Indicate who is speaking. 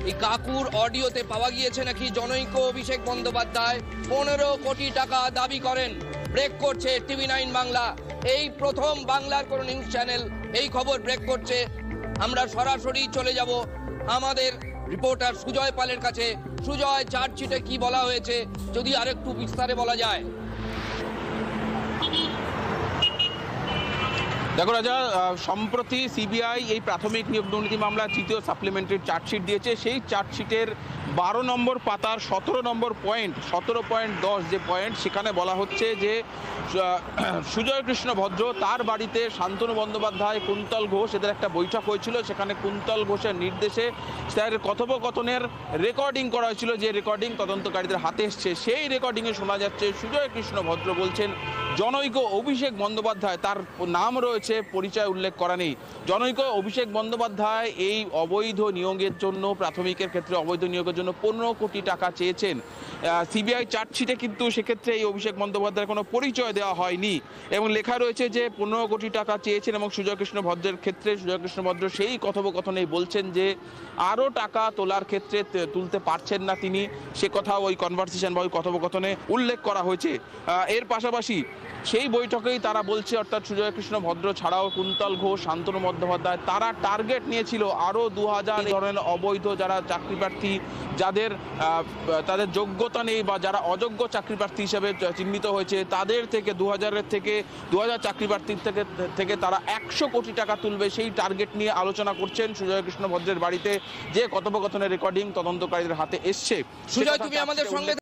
Speaker 1: এই কাকুর অডিওতে পাওয়া গিয়েছে নাকি জনৈক অভিষেক বন্দ্যোপাধ্যায় 15 কোটি টাকা দাবি করেন। ব্রেক করছে TV9 বাংলা, এই প্রথম বাংলার কোন নিউজ চ্যানেল এই খবর ব্রেক করছে। আমরা সরাসরি চলে যাব আমাদের রিপোর্টার সুজয় পালের কাছে। সুজয়, চার্জশিটে কি বলা হয়েছে যদি আরেকটু বিস্তারে বলা যায়।
Speaker 2: দেখো রাজা, সম্প্রতি সিবিআই এই প্রাথমিক নিয়োগ দুর্নীতি মামলার তৃতীয় সাপ্লিমেন্টারি চার্জশিট দিয়েছে। সেই চার্জশিটের 12 নম্বর পাতার 17 নম্বর পয়েন্ট 17.10 যে পয়েন্ট, সেখানে বলা হচ্ছে যে সুজয় কৃষ্ণ ভদ্র তার বাড়িতে শান্তনু বন্দ্যোপাধ্যায়, কুন্তল ঘোষ এদের একটা বৈঠক হয়েছিল। সেখানে কুন্তল ঘোষের নির্দেশে তার কথোপকথনের রেকর্ডিং করা হয়েছিল, যে রেকর্ডিং তদন্তকারীদের হাতে এসছে। সেই রেকর্ডিংয়ে শোনা যাচ্ছে সুজয় কৃষ্ণ ভদ্র বলছেন জনৈক অভিষেক বন্দ্যোপাধ্যায়, তার নাম রয়েছে, পরিচয় উল্লেখ করা নেই। জনৈক অভিষেক বন্দ্যোপাধ্যায় এই অবৈধ নিয়োগের জন্য, প্রাথমিকের ক্ষেত্রে অবৈধ নিয়োগের জন্য 15 কোটি টাকা চেয়েছেন। সিবিআই চার্জশিটে কিন্তু সেক্ষেত্রে এই অভিষেক বন্দ্যোপাধ্যায়ের কোনো পরিচয় দেওয়া হয়নি এবং লেখা রয়েছে যে 15 কোটি টাকা চেয়েছেন। এবং সুজয় কৃষ্ণ ভদ্রের ক্ষেত্রে সুজয় কৃষ্ণ ভদ্র সেই কথোপকথনেই বলছেন যে আরও টাকা তোলার ক্ষেত্রে তুলতে পারছেন না তিনি, সে কথা ওই কনভারসেশন বা ওই কথোপকথনে উল্লেখ করা হয়েছে। এর পাশাপাশি সেই বৈঠকেই তারা বলছে, অর্থাৎ সুজয় কৃষ্ণ ভদ্র ছাড়াও কুন্তল ঘোষ, শান্তনু বন্দ্যোপাধ্যায়, তারা টার্গেট নিয়েছিল আরও 2000 ধরনের অবৈধ যারা চাকরি প্রার্থী, যাদের তাদের যোগ্যতা নেই বা যারা অযোগ্য চাকরি প্রার্থী হিসেবে চিহ্নিত হয়েছে, তাদের থেকে 2000 চাকরি প্রার্থীর থেকে তারা 100 কোটি টাকা তুলবে। সেই টার্গেট নিয়ে আলোচনা করছেন সুজয় কৃষ্ণ ভদ্রের বাড়িতে, যে কথোপকথনের রেকর্ডিং তদন্তকারীদের হাতে এসছে।
Speaker 1: সুজয়, তুমি আমাদের সঙ্গে